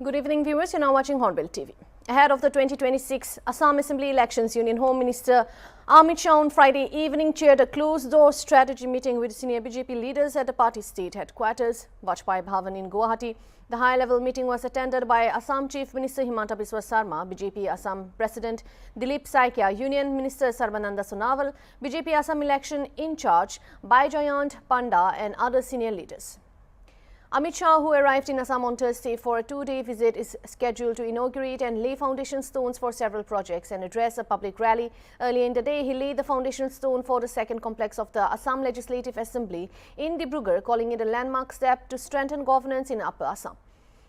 Good evening, viewers. You're now watching Hornbill TV. Ahead of the 2026 Assam Assembly elections, Union Home Minister Amit Shah on Friday evening chaired a closed-door strategy meeting with senior BJP leaders at the party state headquarters, Vajpayee Bhavan in Guwahati. The high-level meeting was attended by Assam Chief Minister Himanta Biswa Sarma, BJP Assam President Dilip Saikia, Union Minister Sarbananda Sonowal, BJP Assam election in charge Baijoyant Panda and other senior leaders. Amit Shah, who arrived in Assam on Thursday for a two-day visit, is scheduled to inaugurate and lay foundation stones for several projects and address a public rally. Earlier in the day, he laid the foundation stone for the second complex of the Assam Legislative Assembly in Dibrugarh, calling it a landmark step to strengthen governance in Upper Assam.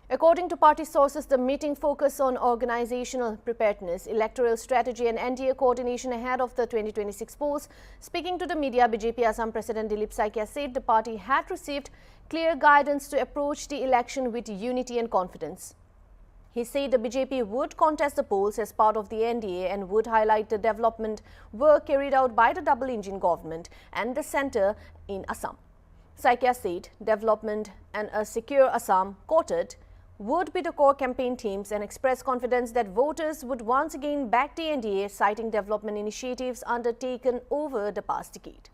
According to party sources, the meeting focused on organizational preparedness, electoral strategy and NDA coordination ahead of the 2026 polls. Speaking to the media, BJP Assam President Dilip Saikia said the party had received clear guidance to approach the election with unity and confidence. He said the BJP would contest the polls as part of the NDA and would highlight the development work carried out by the double-engine government and the centre in Assam. Saikia said development and a secure Assam, quoted, would be the core campaign themes and expressed confidence that voters would once again back the NDA, citing development initiatives undertaken over the past decade.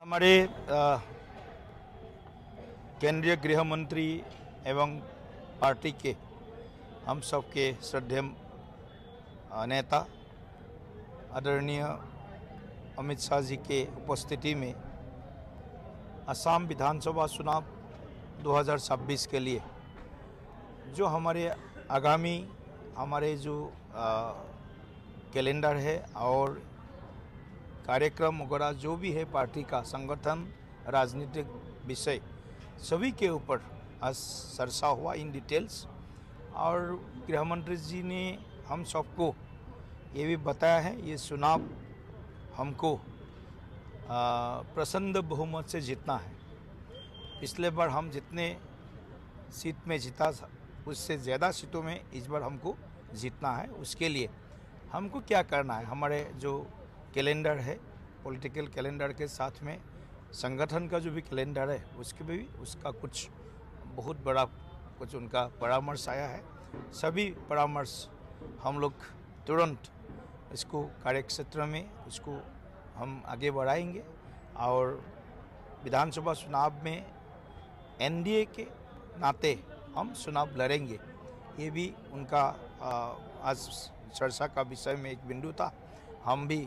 हमारे केंद्रीय गृह मंत्री एवं party के हम सबके श्रद्धेय नेता आदरणीय अमित शाह जी के उपस्थिति में असम विधानसभा चुनाव 2026 के लिए जो हमारे आगामी जो कैलेंडर है और कार्यक्रम वगैरह जो भी है पार्टी का संगठन राजनीतिक विषय सभी के ऊपर आज चर्चा हुआ इन डिटेल्स। और गृह मंत्री जी ने हम सबको ये भी बताया है ये चुनाव हमको प्रचंड बहुमत से जीतना है। पिछले बार हम जितने सीट में जीता उससे ज़्यादा सीटों में इस बार हमको जीतना है। उसके लिए हमको क्या करना है, हमारे जो कैलेंडर है पॉलिटिकल कैलेंडर के साथ में संगठन का जो भी कैलेंडर है उसके भी उसका कुछ बहुत बड़ा कुछ उनका परामर्श आया है। सभी परामर्श हम लोग तुरंत इसको कार्यक्षेत्र में उसको हम आगे बढ़ाएंगे और विधानसभा चुनाव में एनडीए के नाते हम चुनाव लड़ेंगे। ये भी उनका आज चर्चा का विषय में एक बिंदु था। हम भी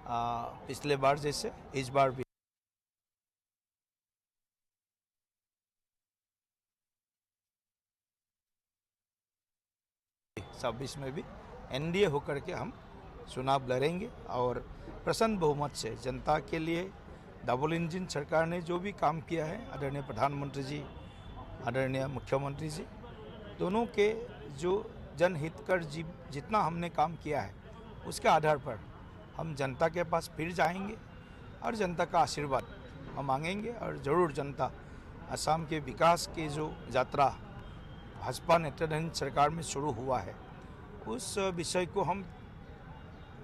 पिछले बार जैसे इस बार भी छब्बीस में भी एनडीए होकर के हम चुनाव लड़ेंगे और प्रचंड बहुमत से जनता के लिए डबल इंजन सरकार ने जो भी काम किया है, आदरणीय प्रधानमंत्री जी, आदरणीय मुख्यमंत्री जी, दोनों के जो जनहित कर जितना हमने काम किया है उसके आधार पर हम जनता के पास फिर जाएंगे और जनता का आशीर्वाद हम मांगेंगे। और ज़रूर जनता असम के विकास की जो यात्रा भाजपा नेतृत्वाधीन सरकार में शुरू हुआ है उस विषय को हम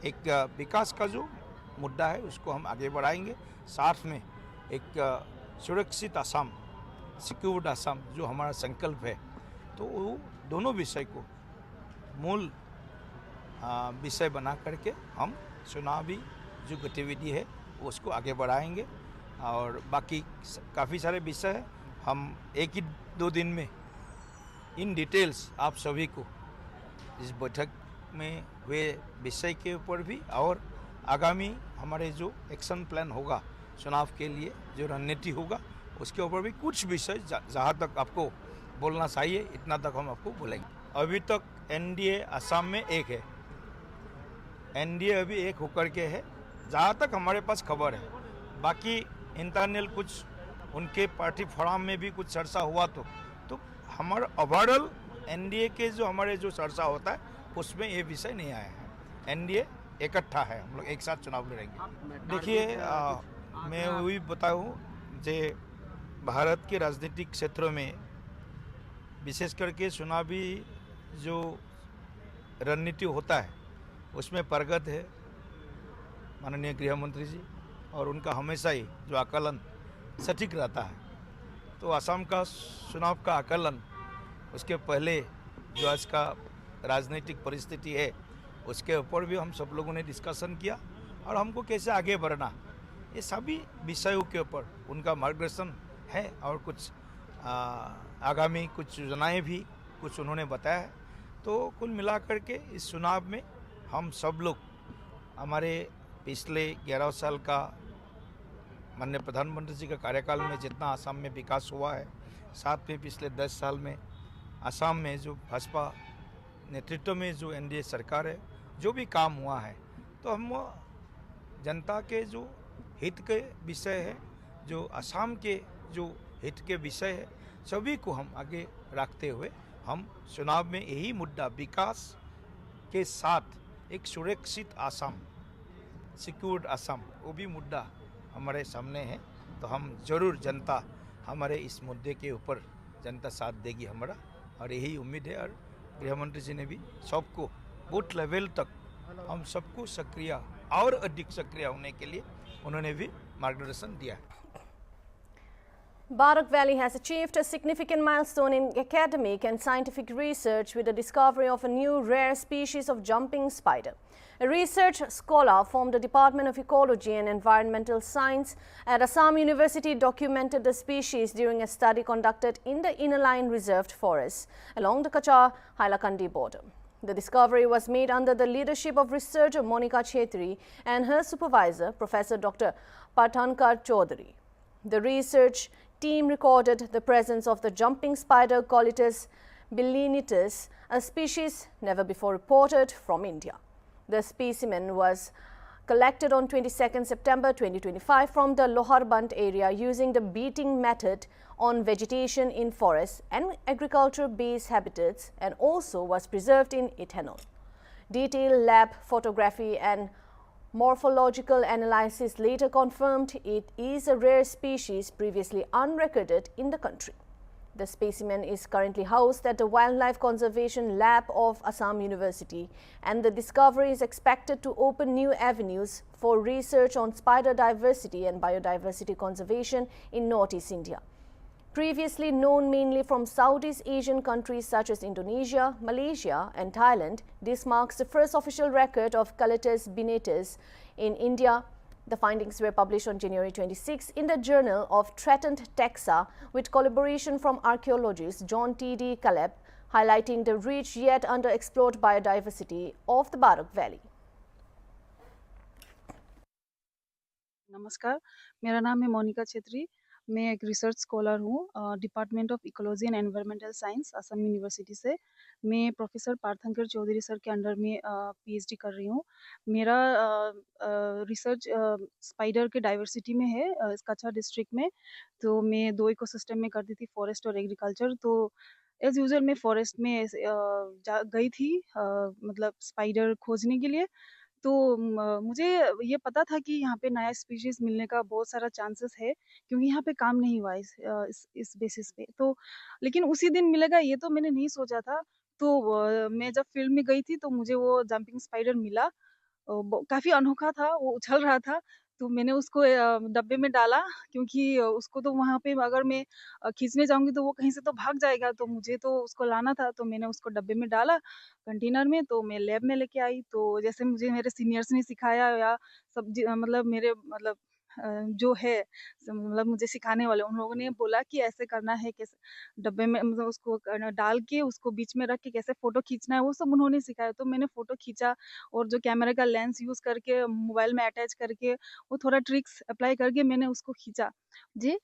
एक विकास का जो मुद्दा है उसको हम आगे बढ़ाएंगे। साथ में एक सुरक्षित असम, सिक्योर्ड असम जो हमारा संकल्प है, तो वो दोनों विषय को मूल विषय बना करके हम चुनावी जो गतिविधि है उसको आगे बढ़ाएंगे। और बाकी काफ़ी सारे विषय हैं, हम एक ही दो दिन में इन डिटेल्स आप सभी को इस बैठक में हुए विषय के ऊपर भी और आगामी हमारे जो एक्शन प्लान होगा चुनाव के लिए, जो रणनीति होगा उसके ऊपर भी कुछ विषय जहाँ तक आपको बोलना चाहिए इतना तक हम आपको बोलेंगे। अभी तक एनडीए असम में एक है, एनडीए अभी एक होकर के है जहाँ तक हमारे पास खबर है। बाकी इंटरनल कुछ उनके पार्टी फोरम में भी कुछ चर्चा हुआ तो हमारा ओवरऑल एनडीए के जो हमारे जो चर्चा होता है उसमें ये विषय नहीं आया है। एनडीए इकट्ठा है, हम लोग एक साथ चुनाव लड़ेंगे। देखिए मैं वही बताऊँ जे भारत के राजनीतिक क्षेत्रों में विशेष करके चुनावी जो रणनीति होता है उसमें प्रगत है माननीय गृह मंत्री जी, और उनका हमेशा ही जो आकलन सटीक रहता है। तो असम का चुनाव का आकलन, उसके पहले जो आज का राजनीतिक परिस्थिति है उसके ऊपर भी हम सब लोगों ने डिस्कशन किया और हमको कैसे आगे बढ़ना, ये सभी विषयों के ऊपर उनका मार्गदर्शन है और कुछ आगामी कुछ योजनाएं भी कुछ उन्होंने बताया है। तो कुल मिलाकर के इस चुनाव में हम सब लोग हमारे पिछले 11 साल का माननीय प्रधानमंत्री जी का कार्यकाल में जितना आसाम में विकास हुआ है, साथ में पिछले 10 साल में आसाम में जो भाजपा नेतृत्व में जो एनडीए सरकार है, जो भी काम हुआ है, तो हम जनता के जो हित के विषय है, जो असम के जो हित के विषय है, सभी को हम आगे रखते हुए हम चुनाव में यही मुद्दा विकास के साथ एक सुरक्षित असम, सिक्योर्ड असम, वो भी मुद्दा हमारे सामने है। तो हम जरूर जनता हमारे इस मुद्दे के ऊपर जनता साथ देगी हमारा, और यही उम्मीद है। और गृह मंत्री जी ने भी सबको बूथ लेवल तक हम सबको सक्रिय और अधिक सक्रिय होने के लिए उन्होंने भी मार्गदर्शन दिया है। Barak Valley has achieved a significant milestone in academic and scientific research with the discovery of a new rare species of jumping spider. A research scholar from the Department of Ecology and Environmental Science at Assam University documented the species during a study conducted in the Inner Line Reserved Forest along the Kachar-Hailakandi border. The discovery was made under the leadership of researcher Monica Chetri and her supervisor, Professor Dr. Pathankar Chaudhary. The research team recorded the presence of the jumping spider Collitus billinitis, a species never before reported from India. The specimen was collected on 22nd September 2025 from the Loharband area using the beating method on vegetation in forests and agriculture-based habitats, and also was preserved in ethanol. Detailed lab photography and morphological analysis later confirmed it is a rare species previously unrecorded in the country. The specimen is currently housed at the Wildlife Conservation Lab of Assam University, and the discovery is expected to open new avenues for research on spider diversity and biodiversity conservation in Northeast India. Previously known mainly from Southeast Asian countries such as Indonesia, Malaysia and Thailand, this marks the first official record of Collitus billinitis in India. The findings were published on January 26 in the Journal of Threatened Taxa with collaboration from archaeologist John T.D. Caleb, highlighting the rich yet underexplored biodiversity of the Barak Valley. नमस्कार, मेरा नाम है मोनिका छेत्री। मैं एक research scholar हूँ department of ecology and environmental science Assam university से। मैं professor पार्थंकर Chaudhary sir के अंडर में पीएचडी कर रही हूँ। मेरा रिसर्च स्पाइडर के डाइवर्सिटी में है कच्छ डिस्ट्रिक्ट में। तो मैं 2 इकोसिस्टम में करती थी, फॉरेस्ट और एग्रीकल्चर। तो एज यूजुअल मैं फॉरेस्ट में गई थी मतलब स्पाइडर खोजने के लिए। तो मुझे ये पता था कि यहाँ पे नया स्पीशीज़ मिलने का बहुत सारा चांसेस है, क्योंकि यहाँ पे काम नहीं हुआ इस बेसिस पे। तो लेकिन उसी दिन मिलेगा ये तो मैंने नहीं सोचा था। तो मैं जब फील्ड में गई थी तो मुझे वो जंपिंग स्पाइडर मिला। काफ़ी अनोखा था, वो उछल रहा था। तो मैंने उसको डब्बे में डाला, क्योंकि उसको तो वहाँ पे अगर मैं खींचने जाऊँगी तो वो कहीं से तो भाग जाएगा, तो मुझे तो उसको लाना था। तो मैंने उसको डब्बे में डाला कंटेनर में, तो मैं लैब में लेके आई। तो जैसे मुझे मेरे सीनियर्स ने सिखाया या मतलब मेरे मतलब जो है मतलब मुझे सिखाने वाले उन लोगों ने बोला कि ऐसे करना है, कैसे डब्बे में मतलब उसको डाल के उसको बीच में रख के कैसे फ़ोटो खींचना है, वो सब उन्होंने सिखाया। तो मैंने फ़ोटो खींचा और जो कैमरे का लेंस यूज़ करके मोबाइल में अटैच करके वो थोड़ा ट्रिक्स अप्लाई करके मैंने उसको खींचा। जी।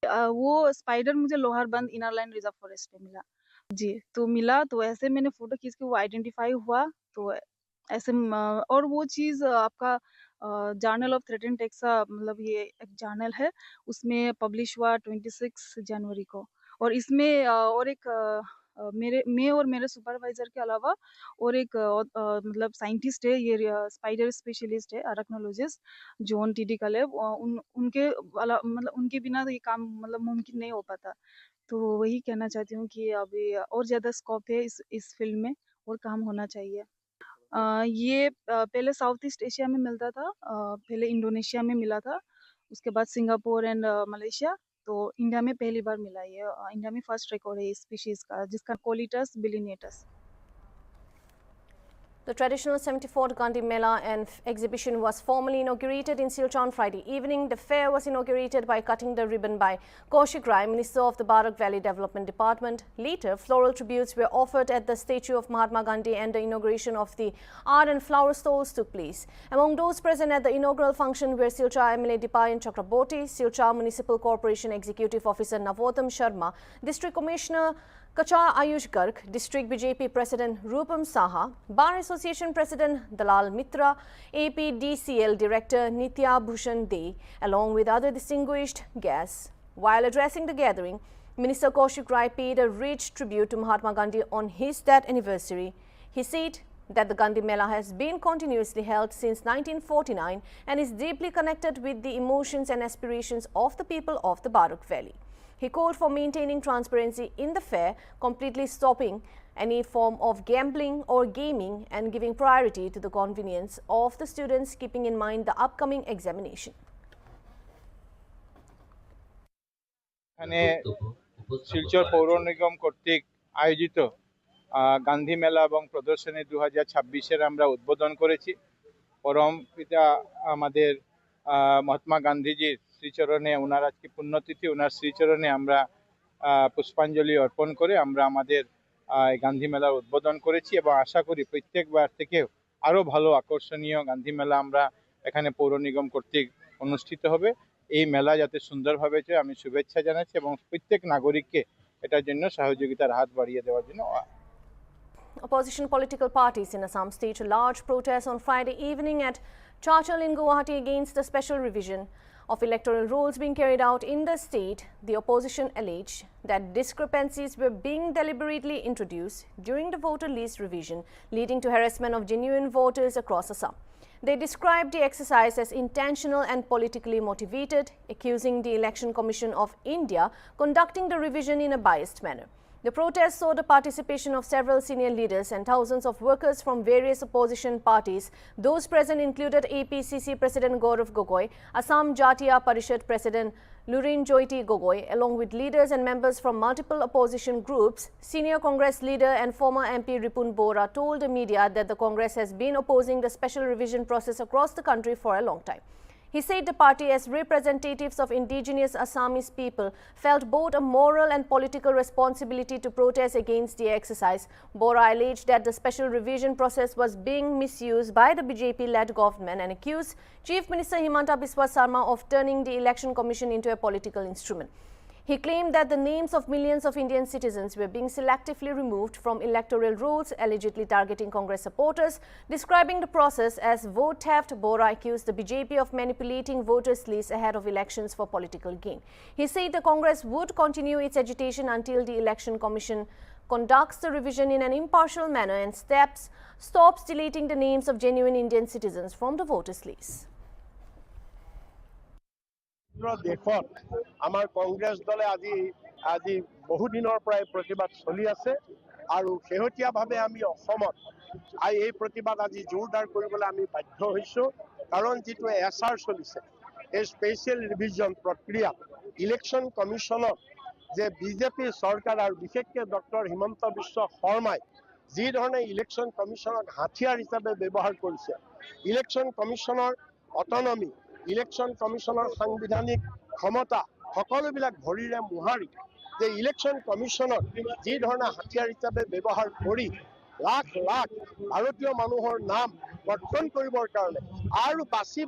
वो स्पाइडर मुझे लोहारबंद इनर लाइन रिजर्व फॉरेस्ट पे मिला। जी, तो मिला तो ऐसे मैंने फ़ोटो खींच के वो आइडेंटिफ़ाई हुआ। तो ऐसे और वो चीज़ आपका जर्नल ऑफ थ्रेटेंड टेक्सा मतलब ये एक जर्नल है, उसमें पब्लिश हुआ 26 जनवरी को। और इसमें और एक मैं और मेरे सुपरवाइज़र के अलावा और एक मतलब साइंटिस्ट है, ये स्पाइडर स्पेशलिस्ट है, आर्कनोलॉजिस्ट जॉन टी.डी. कलेब। उनके मतलब उनके बिना तो ये काम मतलब मुमकिन नहीं हो पाता। तो वही कहना चाहती हूँ कि अभी और ज़्यादा स्कोप है इस फ़ील्ड में और काम होना चाहिए। ये पहले साउथ ईस्ट एशिया में मिलता था, पहले इंडोनेशिया में मिला था, उसके बाद सिंगापुर एंड मलेशिया। तो इंडिया में पहली बार मिला ये। इंडिया में फर्स्ट रिकॉर्ड है इस स्पीशीज का, जिसका कोलिटस बिलिनेटस। The traditional 74th Gandhi Mela and exhibition was formally inaugurated in Silchar on Friday evening. The fair was inaugurated by cutting the ribbon by Kaushik Rai, Minister of the Barak Valley Development Department. Later, floral tributes were offered at the statue of Mahatma Gandhi and the inauguration of the art and flower stalls took place. Among those present at the inaugural function were Silchar MLA Dipayan Chakraborty, Silchar Municipal Corporation Executive Officer Navotam Sharma, District Commissioner Kachar Ayush Garg, District BJP President Rupam Saha, Bar Association President Dalal Mitra, APDCL Director Nitya Bhushan Dey, along with other distinguished guests. While addressing the gathering, Minister Kaushik Rai paid a rich tribute to Mahatma Gandhi on his death anniversary. He said that the Gandhi Mela has been continuously held since 1949 and is deeply connected with the emotions and aspirations of the people of the Barak Valley. He called for maintaining transparency in the fair, completely stopping any form of gambling or gaming and giving priority to the convenience of the students, keeping in mind the upcoming examination. এখানে শিলচর পৌর নিগম কর্তৃক আয়োজিত গান্ধী মেলা এবং প্রদর্শনী 2026-এর আমরা উদ্বোধন করেছি। পরম পিতা আমাদের মহাত্মা গান্ধীজির শ্রীচরণে, ওনার আজকে পুণ্যতিথি, ওনার শ্রীচরণে আমরা পুষ্পাঞ্জলি অর্পণ করে আমরা আমাদের গান্ধী মেলার উদ্বোধন করেছি এবং আশা করি প্রত্যেকবার থেকেও আরও ভালো আকর্ষণীয় গান্ধী মেলা আমরা এখানে পৌর নিগম কর্তৃক অনুষ্ঠিত হবে। এই মেলা যাতে সুন্দরভাবে চলে আমি শুভেচ্ছা জানাচ্ছি এবং প্রত্যেক নাগরিককে এটার জন্য সহযোগিতার হাত বাড়িয়ে দেওয়ার জন্য। Opposition political parties in Assam staged a large protest on Friday evening at Chachal in Guwahati against the special revision of electoral rules being carried out in the state. The opposition alleged that discrepancies were being deliberately introduced during the voter list revision, leading to harassment of genuine voters across Assam. They described the exercise as intentional and politically motivated, accusing the Election Commission of India conducting the revision in a biased manner. The protest saw the participation of several senior leaders and thousands of workers from various opposition parties. Those present included APCC President Gaurav Gogoi, Assam Jatiya Parishad President Lurin Joyti Gogoi, along with leaders and members from multiple opposition groups. Senior Congress leader and former MP Ripun Bora told the media that the Congress has been opposing the special revision process across the country for a long time. He said the party, as representatives of indigenous Assamese people, felt both a moral and political responsibility to protest against the exercise. Bora alleged that the special revision process was being misused by the BJP-led government and accused Chief Minister Himanta Biswa Sarma of turning the Election Commission into a political instrument. He claimed that the names of millions of Indian citizens were being selectively removed from electoral rolls, allegedly targeting Congress supporters. Describing the process as vote theft, Bora accused the BJP of manipulating voters' lists ahead of elections for political gain. He said the Congress would continue its agitation until the Election Commission conducts the revision in an impartial manner and stops deleting the names of genuine Indian citizens from the voters' lists. দেশত আমাৰ কংগ্ৰেছ দলে আজি বহুদিনৰ পৰাই প্ৰতিবাদ চলি আছে আৰু শেহতীয়াভাৱে আমি অসমত এই প্ৰতিবাদ আজি জোৰদাৰ কৰিবলৈ আমি বাধ্য হৈছোঁ। কাৰণ যিটো এছআৰ চলিছে, এই স্পেচিয়েল ৰিভিজন প্ৰক্ৰিয়া ইলেকশ্যন কমিশ্যনত যে বিজেপি চৰকাৰ আৰু বিশেষকৈ ডক্টৰ হিমন্ত বিশ্ব শৰ্মাই যি ধৰণে ইলেকশ্যন কমিশ্যনক হাতিয়াৰ হিচাপে ব্যৱহাৰ কৰিছে, ইলেকশ্যন কমিশ্যনৰ অটনমি, ইলেকশ্যন কমিশ্যনৰ সাংবিধানিক ক্ষমতা সকলোবিলাক ভৰিৰে মোহাৰি যে ইলেকশ্যন কমিশ্যনক যি ধৰণে হাতিয়াৰ হিচাপে ব্যৱহাৰ কৰি লাখ লাখ ভাৰতীয় মানুহৰ নাম কৰ্তন কৰিবৰ কাৰণে আৰু বাছি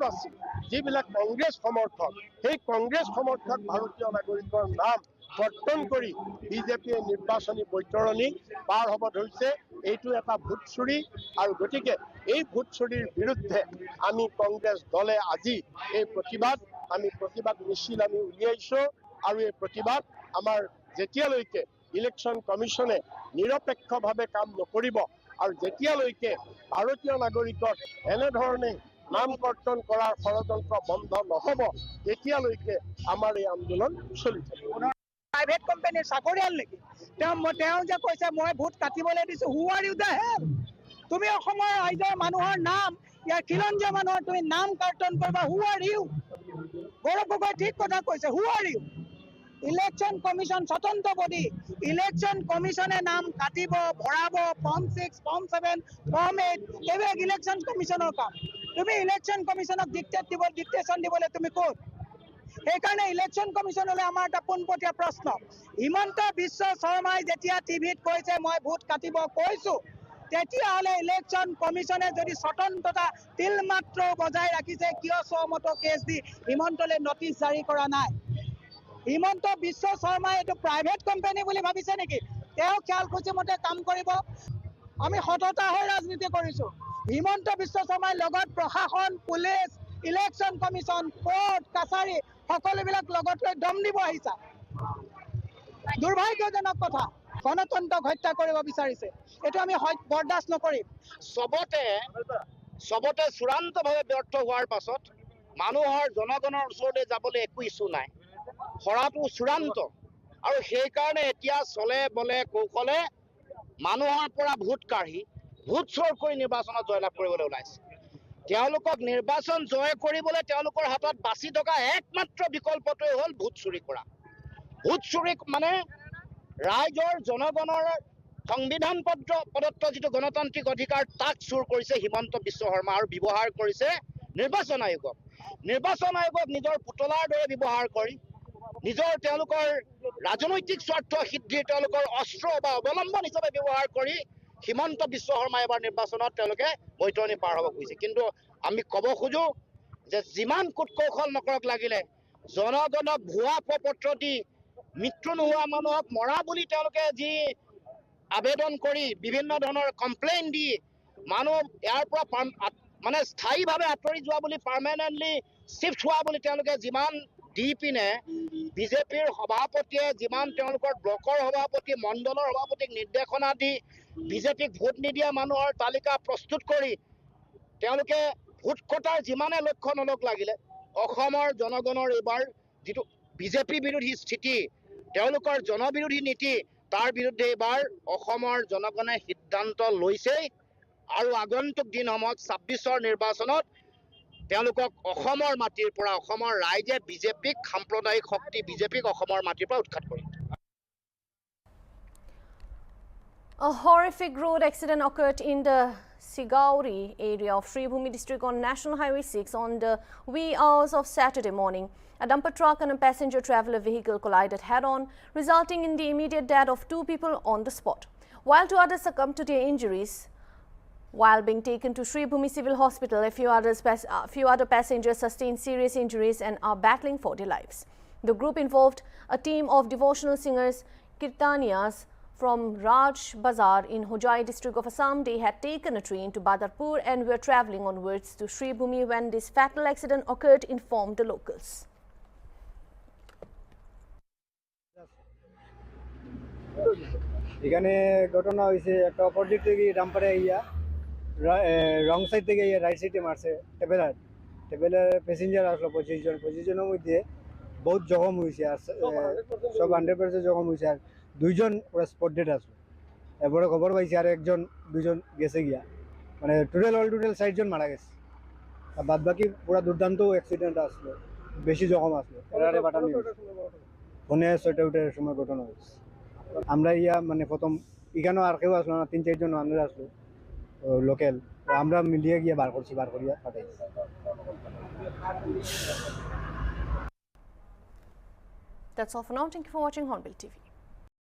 যিবিলাক কংগ্ৰেছ সমৰ্থক, সেই কংগ্ৰেছ সমৰ্থক ভাৰতীয় নাগৰিকৰ নাম কৰ্তন কৰি বিজেপিয়ে নিৰ্বাচনী বৈতৰণি পাৰ হ'ব ধৰিছে। এইটো এটা ভোট চুৰি আৰু গতিকে এই ভোট চুৰিৰ বিৰুদ্ধে আমি কংগ্ৰেছ দলে আজি এই প্ৰতিবাদ মিছিল আমি উলিয়াইছোঁ আৰু এই প্ৰতিবাদ আমাৰ যেতিয়ালৈকে ইলেকশ্যন কমিশ্যনে নিৰপেক্ষভাৱে কাম নকৰিব আৰু যেতিয়ালৈকে ভাৰতীয় নাগৰিকক এনেধৰণে নাম কৰ্তন কৰাৰ ষড়যন্ত্ৰ বন্ধ নহ'ব তেতিয়ালৈকে আমাৰ এই আন্দোলন চলি থাকিব। প্ৰাইভেট কোম্পানীৰ চাকৰিয়াল নেকি তেওঁ যে কৈছে মই ভোট কাটিবলৈ দিছোঁ, হু আৰ ইউ দ্য হেল? তুমি অসমৰ ৰাইজৰ মানুহৰ নাম, ইয়াৰ খিলঞ্জীয়া মানুহৰ তুমি নাম কৰ্তন কৰিবা, হু আৰ ইউ? গৌৰৱ গগৈ ঠিক কথা কৈছে, হু আৰ ইউ? ইলেকশন কমিশন স্বতন্ত্র বডি ইলেকশন কমিশনে নাম কাটিব ভৰাব ফৰ্ম 6 ফৰ্ম 7 ফৰ্ম 8 এইবিলাক ইলেকশন কমিশনৰ কাম তুমি ইলেকশন কমিশনক ডিক্টেশন দিবলৈ তুমি ক'ত সেইকাৰণে ইলেকশন কমিশনলৈ আমাৰ এটা পোনপটীয়া প্ৰশ্ন হিমন্ত বিশ্ব শৰ্মাই যেতিয়া টিভিত কৈছে মই ভোট কাটিব কৈছো তেতিয়াহ'লে ইলেকশন কমিশনে যদি স্বতন্ত্ৰতা তিলমাত্ৰ বজাই ৰাখিছে কিয় সহমত কেছ দি হিমন্তলৈ নটিচ জাৰি কৰা নাই হিমন্ত বিশ্ব শৰ্মাই এইটো প্ৰাইভেট কোম্পানী বুলি ভাবিছে নেকি তেওঁ খিয়ালখুচি মতে কাম কৰিব আমি সততা হৈ ৰাজনীতি কৰিছো হিমন্ত বিশ্ব শৰ্মাৰ লগত প্ৰশাসন পুলিচ ইলেকশন কমিশন কোৰ্ট কাছাৰী সকলোবিলাক লগত লৈ দম দিব আহিছা দুৰ্ভাগ্যজনক কথা গণতন্ত্ৰক হত্যা কৰিব বিচাৰিছে এইটো আমি বৰদাস্ত নকৰিম সবতে চূড়ান্তভাৱে ব্যৰ্থ হোৱাৰ পাছত মানুহৰ জনগণৰ ওচৰলৈ যাবলৈ একো ইচ্ছু নাই হৰাটো চূড়ান্ত আৰু সেইকাৰণে এতিয়া চলে বলে কৌশলে মানুহৰ পৰা ভোট কাঢ়ি ভোট চোৰ কৰি নিৰ্বাচনত জয়লাভ কৰিবলৈ ওলাইছে তেওঁলোকক নিৰ্বাচন জয় কৰিবলৈ তেওঁলোকৰ হাতত বাচি থকা একমাত্ৰ বিকল্পটোৱে হ'ল ভোট চুৰি কৰা ভোট চুৰি মানে ৰাইজৰ জনগণৰ সংবিধান প্ৰদত্ত যিটো গণতান্ত্ৰিক অধিকাৰ তাক চুৰ কৰিছে হিমন্ত বিশ্ব শৰ্মা আৰু ব্যৱহাৰ কৰিছে নিৰ্বাচন আয়োগক নিজৰ পুতলাৰ দৰে ব্যৱহাৰ কৰি নিজৰ তেওঁলোকৰ ৰাজনৈতিক স্বাৰ্থ সিদ্ধিৰ তেওঁলোকৰ অস্ত্ৰ বা অৱলম্বন হিচাপে ব্যৱহাৰ কৰি হিমন্ত বিশ্ব শৰ্মা এবাৰ নিৰ্বাচনত তেওঁলোকে বৈতৰণি পাৰ হ'ব খুজিছে কিন্তু আমি ক'ব খোজো যে যিমান কুটকৌশল নকৰক লাগিলে জনগণক ভুৱা পত্ৰ দি মৃত্যু নোহোৱা মানুহক মৰা বুলি তেওঁলোকে যি আবেদন কৰি বিভিন্ন ধৰণৰ কমপ্লেইন দি মানুহ ইয়াৰ পৰা মানে স্থায়ীভাৱে আঁতৰি যোৱা বুলি পাৰ্মানেণ্টলি শিফ্ট হোৱা বুলি তেওঁলোকে যিমান দি পিনে বিজেপিৰ সভাপতিয়ে যিমান তেওঁলোকৰ ব্লকৰ সভাপতি মণ্ডলৰ সভাপতিক নিৰ্দেশনা দি বিজেপিক ভোট নিদিয়া মানুহৰ তালিকা প্ৰস্তুত কৰি তেওঁলোকে ভোট কটাৰ যিমানে লক্ষ্য নলক লাগিলে অসমৰ জনগণৰ এইবাৰ যিটো বিজেপি বিৰোধী স্থিতি তেওঁলোকৰ জনবিৰোধী নীতি তাৰ বিৰুদ্ধে এইবাৰ অসমৰ জনগণে সিদ্ধান্ত লৈছেই আৰু আগন্তুক দিনসমূহত ২৬ৰ নিৰ্বাচনত তেওঁলোকক অসমৰ মাটিৰ পৰা অসমৰ ৰাইজে বিজেপিক সাম্প্ৰদায়িক শক্তি বিজেপিক অসমৰ মাটিৰ পৰা উৎখাত কৰিব A horrific road accident occurred in the Sigauri area of Shribhumi district on National Highway 6 on the wee hours of Saturday morning. A dumper truck and a passenger traveller vehicle collided head-on, resulting in the immediate death of 2 people on the spot, while 2 others succumbed to their injuries. While being taken to Shribhumi Civil Hospital, a few other passengers sustained serious injuries and are battling for their lives. The group involved a team of devotional singers, Kirtaniyas, from Raj Bazar in Hojai district of Assam. They had taken a train to Badarpur and were travelling onwards to Shribhumi when this fatal accident occurred, informed the locals. এখানে ঘটনা হয়েছে একটা opposite থেকে ডাম্পারে ইয়া wrong side থেকে yeah right সাইডে মারছে টেবেলার passenger আসলো 25 জনের মধ্যে বহুত জখম হয়েছে আর সব 100% জখম হয়েছে আর 2 জন পুরো স্পট ডেড আসলো এরপরে খবর পাইছি আর দুজন গেছে গিয়া মানে টোটাল 60 জন মারা গেছে আর বাদ বাকি পুরো দুর্দান্ত অ্যাক্সিডেন্ট আসলো বেশি জখম আসলো এরারে পাঠানো ফোনে 6টা উঠার সময় ঘটনা হয়েছে আমরা ইয়া মানে প্রথম এখানেও আর কেউ আসলো না 3-4 জন মানুষ আসলো লোকাল আমরা মিলিয়ে গিয়ে বার করিয়া পাঠাইছি That's all for now. Thank you for watching Hornbill TV.